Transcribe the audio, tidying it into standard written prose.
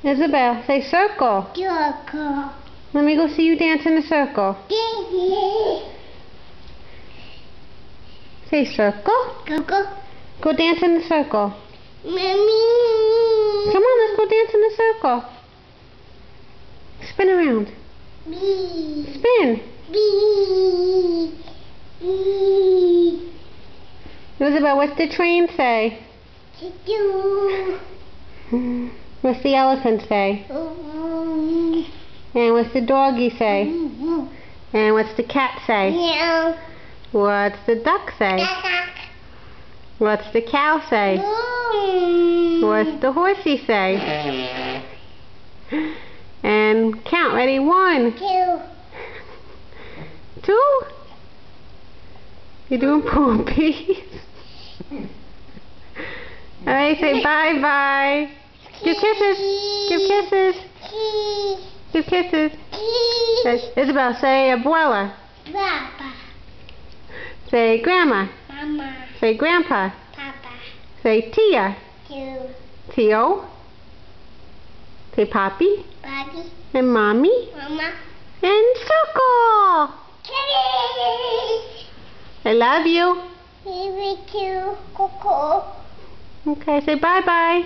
Isabel, say circle. Circle. Let me go see you dance in a circle. Say circle. Circle. Go dance in the circle. Mommy. Come on, let's go dance in the circle. Spin around. Bee. Spin. Bee. Bee. Isabel, what's the train say? Do. What's the elephant say? And what's the doggy say? And what's the cat say? Meow. What's the duck say? What's the cow say? What's the horsey say? And count. Ready? 1, 2. 2. You're doing poopies. Alright, say bye-bye. Give kisses. Give kisses. Give kisses. Isabel, say abuela. Papa. Say grandma. Mama. Say grandpa. Papa. Say tia. Two. Tio. Say papi. Bobby. And mommy. Mama. And circle. I love you. Baby too. Coco. Okay, say bye-bye.